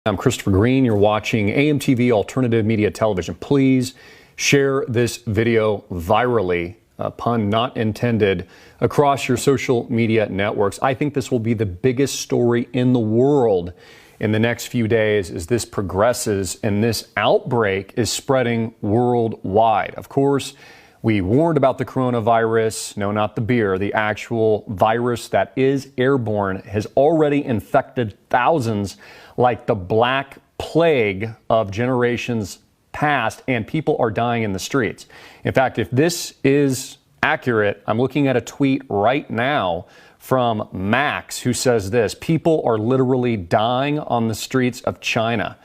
I'm Christopher Green. You're watching AMTV Alternative Media Television. Please share this video virally, pun not intended, across your social media networks. I think this will be the biggest story in the world in the next few days as this progresses and this outbreak is spreading worldwide. Of course, we warned about the coronavirus. No, not the beer. The actual virus that is airborne has already infected thousands like the Black Plague of generations past, and people are dying in the streets. In fact, if this is accurate, I'm looking at a tweet right now from Max who says this: people are literally dying on the streets of China.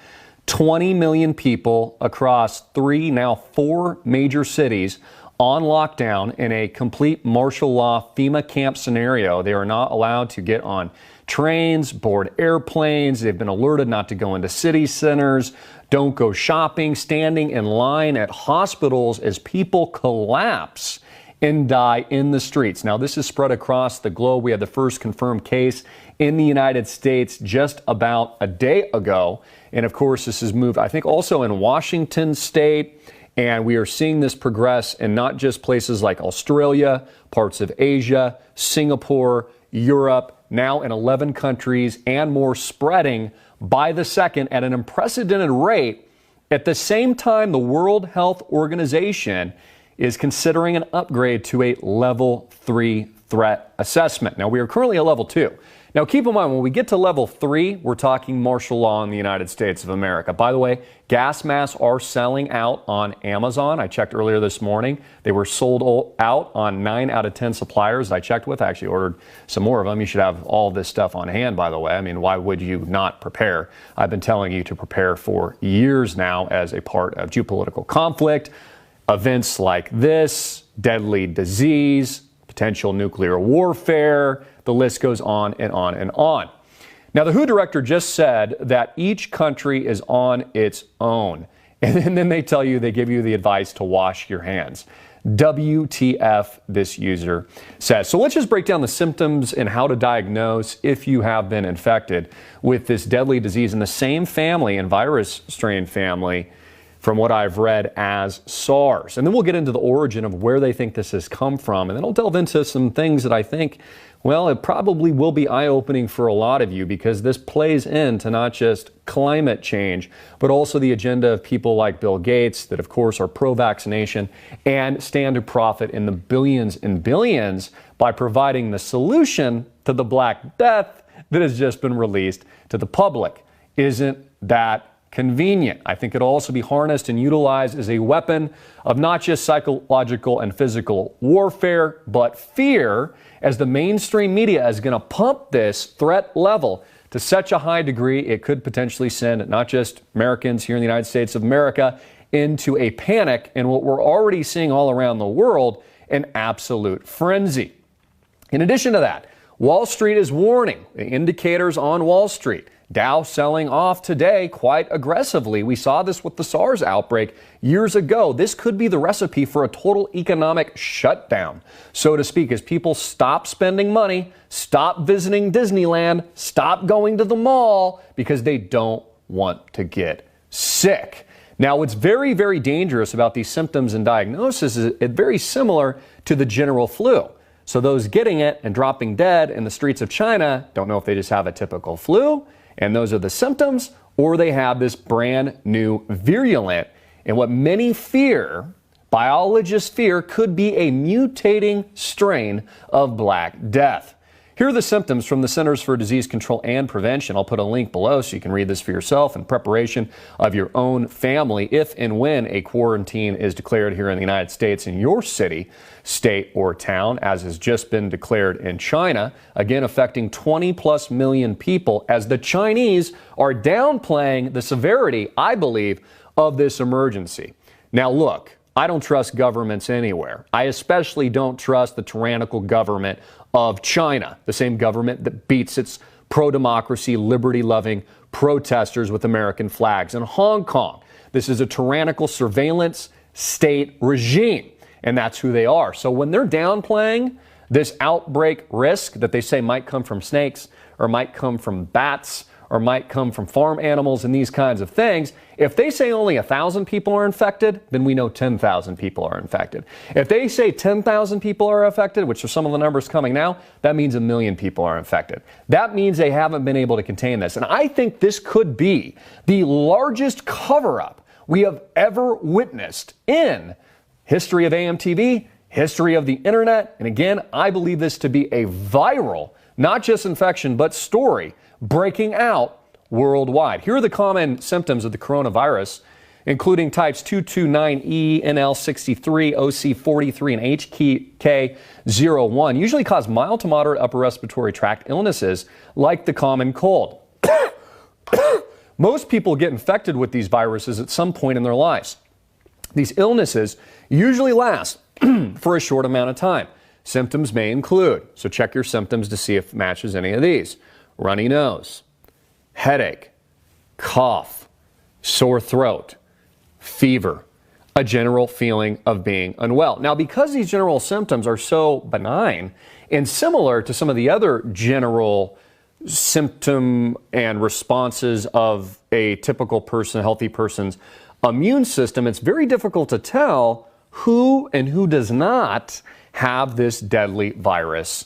20 million people across 3, now 4 major cities on lockdown in a complete martial law FEMA camp scenario. They are not allowed to get on trains, board airplanes. They've been alerted not to go into city centers, don't go shopping, standing in line at hospitals as people collapse and die in the streets. Now, this is spread across the globe. We had the first confirmed case in the United States just about a day ago. And of course, this has moved, I think, also in Washington state. And we are seeing this progress in not just places like Australia, parts of Asia, Singapore, Europe, now in 11 countries and more, spreading by the second at an unprecedented rate. At the same time, the World Health Organization is considering an upgrade to a level 3 threat assessment. Now, we are currently at level 2. Now, keep in mind, when we get to level 3, we're talking martial law in the United States of America. By the way, gas masks are selling out on Amazon. I checked earlier this morning. They were sold out on 9 out of 10 suppliers I checked with. I actually ordered some more of them. You should have all this stuff on hand, by the way. I mean, why would you not prepare? I've been telling you to prepare for years now as a part of geopolitical conflict, events like this, deadly disease, potential nuclear warfare. The list goes on and on and on. Now, the WHO director just said that each country is on its own. And then they tell you, they give you the advice to wash your hands. WTF, this user says. So let's just break down the symptoms and how to diagnose if you have been infected with this deadly disease in the same family and virus strain family, from what I've read, as SARS. And then we'll get into the origin of where they think this has come from. And then I'll delve into some things that I think, well, it probably will be eye-opening for a lot of you, because this plays into not just climate change, but also the agenda of people like Bill Gates that, of course, are pro-vaccination and stand to profit in the billions and billions by providing the solution to the Black Death that has just been released to the public. Isn't that convenient? I think it'll also be harnessed and utilized as a weapon of not just psychological and physical warfare, but fear, as the mainstream media is going to pump this threat level to such a high degree it could potentially send not just Americans here in the United States of America into a panic, and what we're already seeing all around the world, an absolute frenzy. In addition to that, Wall Street is warning. The indicators on Wall Street, Dow selling off today quite aggressively. We saw this with the SARS outbreak years ago. This could be the recipe for a total economic shutdown, so to speak, as people stop spending money, stop visiting Disneyland, stop going to the mall because they don't want to get sick. Now, what's very, very dangerous about these symptoms and diagnosis is it's very similar to the general flu. So those getting it and dropping dead in the streets of China don't know if they just have a typical flu, and those are the symptoms, or they have this brand new virulent, and what many fear, biologists fear, could be a mutating strain of Black Death. Here are the symptoms from the Centers for Disease Control and Prevention. I'll put a link below so you can read this for yourself in preparation of your own family if and when a quarantine is declared here in the United States in your city, state, or town, as has just been declared in China, again affecting 20+ million people, as the Chinese are downplaying the severity, I believe, of this emergency. Now, look, I don't trust governments anywhere. I especially don't trust the tyrannical government of China, the same government that beats its pro-democracy, liberty-loving protesters with American flags in Hong Kong. This is a tyrannical surveillance state regime, and that's who they are. So when they're downplaying this outbreak risk that they say might come from snakes or might come from bats or might come from farm animals and these kinds of things. If they say only 1,000 people are infected, then we know 10,000 people are infected. If they say 10,000 people are affected, which are some of the numbers coming now, that means 1 million people are infected. That means they haven't been able to contain this. And I think this could be the largest cover-up we have ever witnessed in history of AMTV, history of the internet. And again, I believe this to be a viral, not just infection, but story breaking out worldwide. Here are the common symptoms of the coronavirus, including types 229E, NL63, OC43, and HK01, usually cause mild to moderate upper respiratory tract illnesses like the common cold. Most people get infected with these viruses at some point in their lives. These illnesses usually last for a short amount of time. Symptoms may include, so check your symptoms to see if it matches any of these: runny nose, headache, cough, sore throat, fever, a general feeling of being unwell. Now, because these general symptoms are so benign and similar to some of the other general symptom and responses of a typical person, a healthy person's immune system, it's very difficult to tell who and who does not have this deadly virus.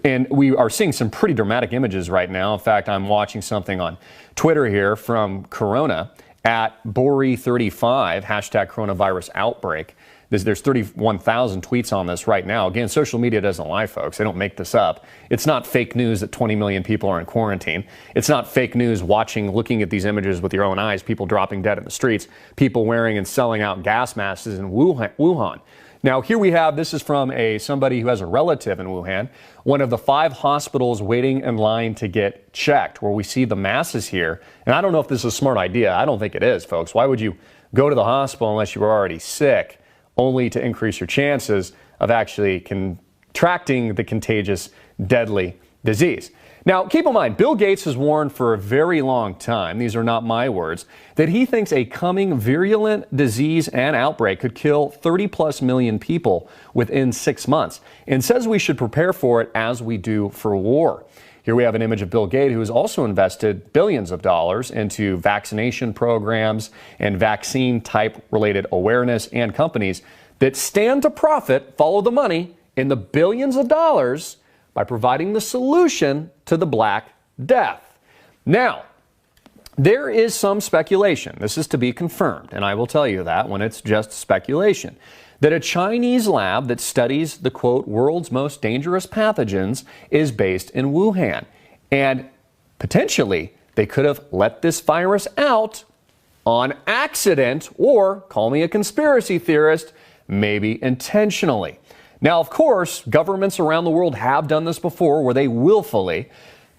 And we are seeing some pretty dramatic images right now. In fact, I'm watching something on Twitter here from Corona at Bori35, hashtag coronavirus outbreak. There's 31,000 tweets on this right now. Again, social media doesn't lie, folks. They don't make this up. It's not fake news that 20 million people are in quarantine. It's not fake news looking at these images with your own eyes, people dropping dead in the streets, people wearing and selling out gas masks in Wuhan. Now, here we have, this is from somebody who has a relative in Wuhan, one of the 5 hospitals waiting in line to get checked, where we see the masses here. And I don't know if this is a smart idea. I don't think it is, folks. Why would you go to the hospital unless you were already sick, only to increase your chances of actually contracting the contagious, deadly disease? Now, keep in mind, Bill Gates has warned for a very long time, these are not my words, that he thinks a coming virulent disease and outbreak could kill 30+ million people within 6 months, and says we should prepare for it as we do for war. Here we have an image of Bill Gates, who has also invested billions of dollars into vaccination programs and vaccine-type related awareness, and companies that stand to profit, follow the money, in the billions of dollars by providing the solution to the Black Death. Now, there is some speculation, this is to be confirmed, and I will tell you that when it's just speculation, that a Chinese lab that studies the, quote, world's most dangerous pathogens is based in Wuhan. And potentially, they could have let this virus out on accident, or, call me a conspiracy theorist, maybe intentionally. Now, of course, governments around the world have done this before, where they willfully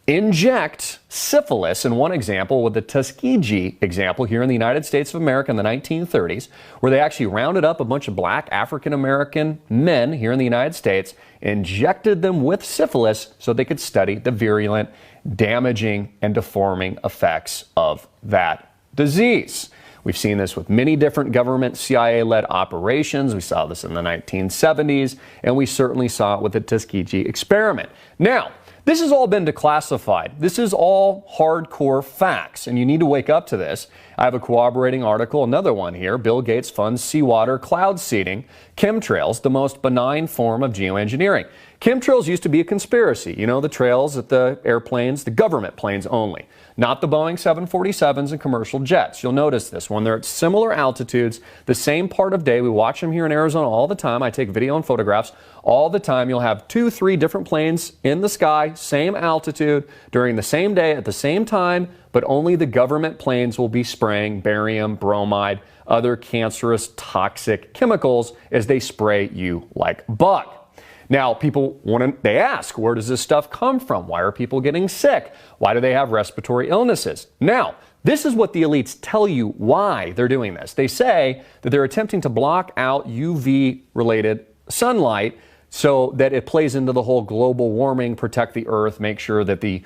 inject syphilis, in one example with the Tuskegee example here in the United States of America in the 1930s, where they actually rounded up a bunch of black African-American men here in the United States, injected them with syphilis so they could study the virulent, damaging, and deforming effects of that disease. We've seen this with many different government CIA-led operations. We saw this in the 1970s, and we certainly saw it with the Tuskegee experiment. Now, this has all been declassified. This is all hardcore facts, and you need to wake up to this. I have a corroborating article, another one here. Bill Gates funds seawater cloud seeding, chemtrails, the most benign form of geoengineering. Chemtrails used to be a conspiracy. You know, the trails at the airplanes, the government planes only, not the Boeing 747s and commercial jets. You'll notice this when they're at similar altitudes, the same part of day. We watch them here in Arizona all the time. I take video and photographs all the time. You'll have 2, 3 different planes in the sky, same altitude, during the same day at the same time, but only the government planes will be spraying barium, bromide, other cancerous, toxic chemicals as they spray you like bug. Now, they ask, where does this stuff come from? Why are people getting sick? Why do they have respiratory illnesses? Now, this is what the elites tell you why they're doing this. They say that they're attempting to block out UV-related sunlight so that it plays into the whole global warming, protect the earth, make sure that the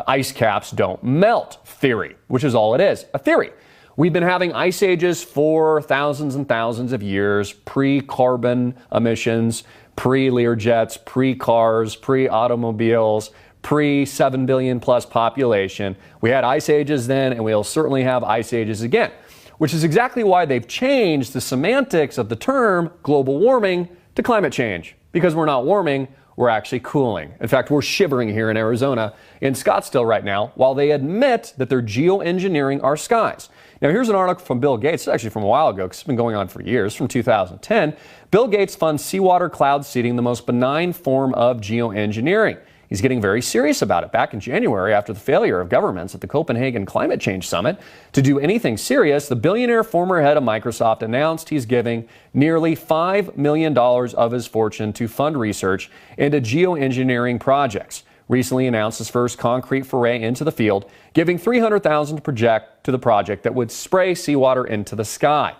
ice caps don't melt theory, which is all it is, a theory. We've been having ice ages for thousands and thousands of years, pre-carbon emissions, pre-Learjets, pre-cars, pre-automobiles, pre 7 billion plus population. We had ice ages then, and we'll certainly have ice ages again, which is exactly why they've changed the semantics of the term global warming to climate change, because we're not warming, we're actually cooling. In fact, we're shivering here in Arizona, in Scottsdale right now, while they admit that they're geoengineering our skies. Now, here's an article from Bill Gates, actually from a while ago, because it's been going on for years, from 2010. Bill Gates funds seawater cloud seeding, the most benign form of geoengineering. He's getting very serious about it. Back in January, after the failure of governments at the Copenhagen Climate Change Summit to do anything serious, the billionaire former head of Microsoft announced he's giving nearly $5 million of his fortune to fund research into geoengineering projects. Recently announced his first concrete foray into the field, giving $300,000 to the project that would spray seawater into the sky.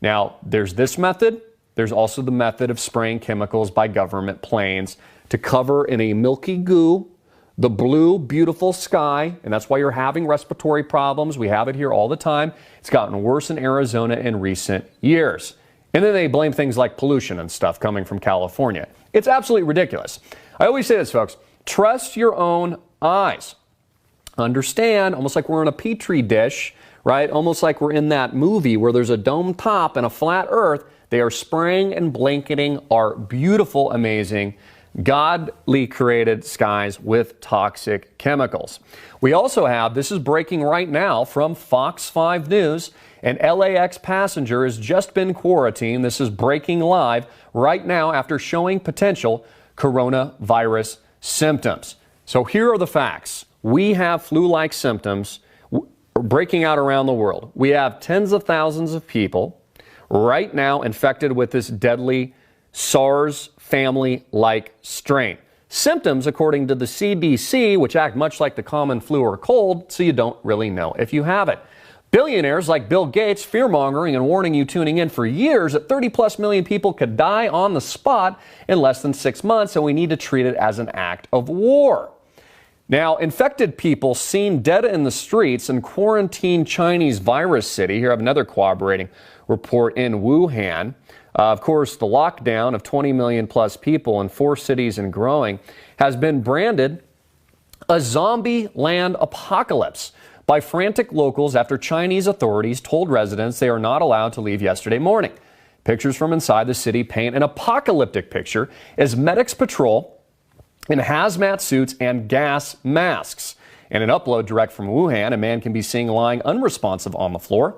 Now, there's this method. There's also the method of spraying chemicals by government planes to cover in a milky goo the blue, beautiful sky, and that's why you're having respiratory problems. We have it here all the time. It's gotten worse in Arizona in recent years. And then they blame things like pollution and stuff coming from California. It's absolutely ridiculous. I always say this, folks, trust your own eyes. Understand, almost like we're in a petri dish, right? Almost like we're in that movie where there's a dome top and a flat earth. They are spraying and blanketing our beautiful, amazing, godly created skies with toxic chemicals. We also have, this is breaking right now from Fox 5 News, an LAX passenger has just been quarantined. This is breaking live right now after showing potential coronavirus symptoms. So here are the facts. We have flu-like symptoms breaking out around the world. We have tens of thousands of people right now infected with this deadly SARS family-like strain. Symptoms, according to the CDC, which act much like the common flu or cold, so you don't really know if you have it. Billionaires like Bill Gates fear-mongering and warning you tuning in for years that 30-plus million people could die on the spot in less than 6 months, and we need to treat it as an act of war. Now, infected people seen dead in the streets in quarantined Chinese virus city. Here I have another corroborating report in Wuhan. Of course, the lockdown of 20 million plus people in 4 cities and growing has been branded a zombie land apocalypse by frantic locals after Chinese authorities told residents they are not allowed to leave yesterday morning. Pictures from inside the city paint an apocalyptic picture as medics patrol in hazmat suits and gas masks. In an upload direct from Wuhan, a man can be seen lying unresponsive on the floor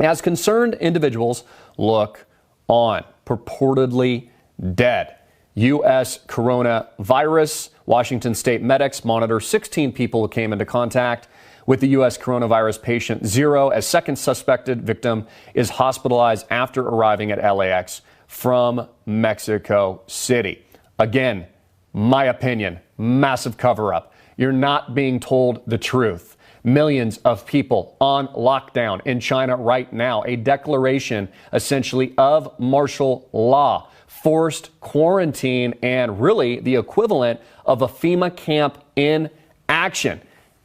as concerned individuals look on, purportedly dead. U.S. coronavirus. Washington state medics monitor 16 people who came into contact with the U.S. coronavirus patient 0 as second suspected victim is hospitalized after arriving at LAX from Mexico City. Again, my opinion, massive cover-up. You're not being told the truth. Millions of people on lockdown in China right now. A declaration essentially of martial law, forced quarantine, and really the equivalent of a FEMA camp in action.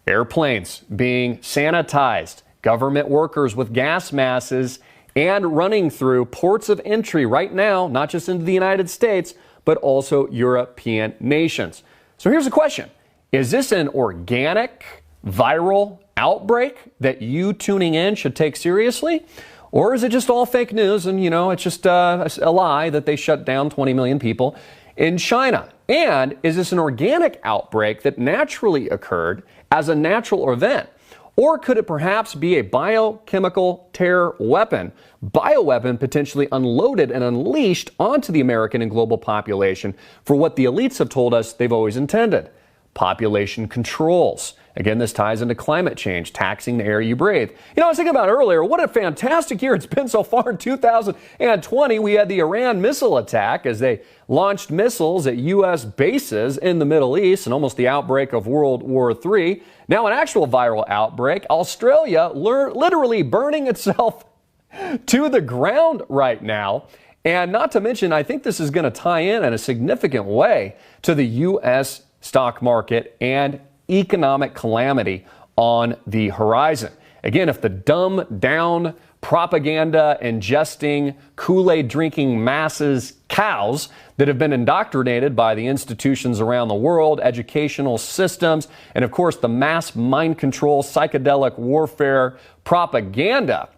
Airplanes being sanitized, government workers with gas masks, and running through ports of entry right now, not just into the United States, but also European nations. So here's the question. Is this an organic viral outbreak that you tuning in should take seriously? Or is it just all fake news and, it's just a lie that they shut down 20 million people in China? And is this an organic outbreak that naturally occurred as a natural event? Or could it perhaps be a biochemical terror weapon, bioweapon potentially unloaded and unleashed onto the American and global population for what the elites have told us they've always intended? Population controls. Again, this ties into climate change, taxing the air you breathe. I was thinking about earlier, what a fantastic year it's been so far in 2020. We had the Iran missile attack as they launched missiles at U.S. bases in the Middle East and almost the outbreak of World War III. Now an actual viral outbreak. Australia literally burning itself to the ground right now. And not to mention, I think this is going to tie in a significant way to the U.S. stock market and economic calamity on the horizon. Again, if the dumbed down propaganda ingesting Kool-Aid drinking masses cows that have been indoctrinated by the institutions around the world, educational systems, and of course the mass mind control, psychedelic warfare propaganda.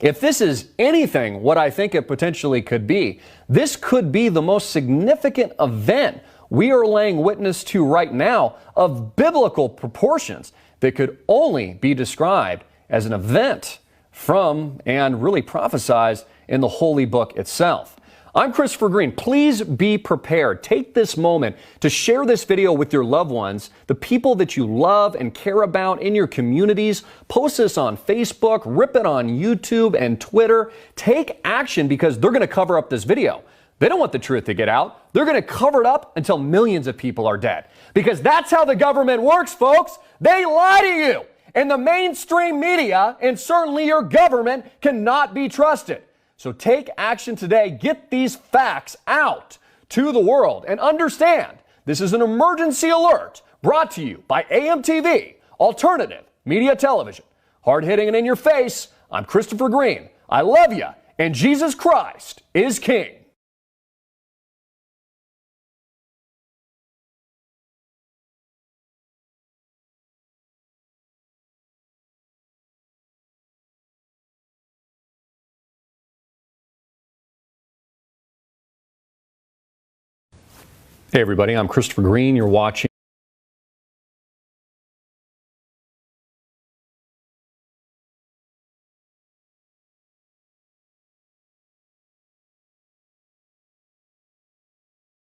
If this is anything what I think it potentially could be, this could be the most significant event we are laying witness to right now of biblical proportions that could only be described as an event from and really prophesied in the Holy Book itself. I'm Christopher Green. Please be prepared. Take this moment to share this video with your loved ones, the people that you love and care about in your communities. Post this on Facebook, rip it on YouTube and Twitter. Take action because they're going to cover up this video. They don't want the truth to get out. They're going to cover it up until millions of people are dead. Because that's how the government works, folks. They lie to you. And the mainstream media, and certainly your government, cannot be trusted. So take action today. Get these facts out to the world and understand this is an emergency alert brought to you by AMTV, Alternative Media Television. Hard hitting and in your face, I'm Christopher Green. I love you, and Jesus Christ is King. Hey everybody, I'm Christopher Green. You're watching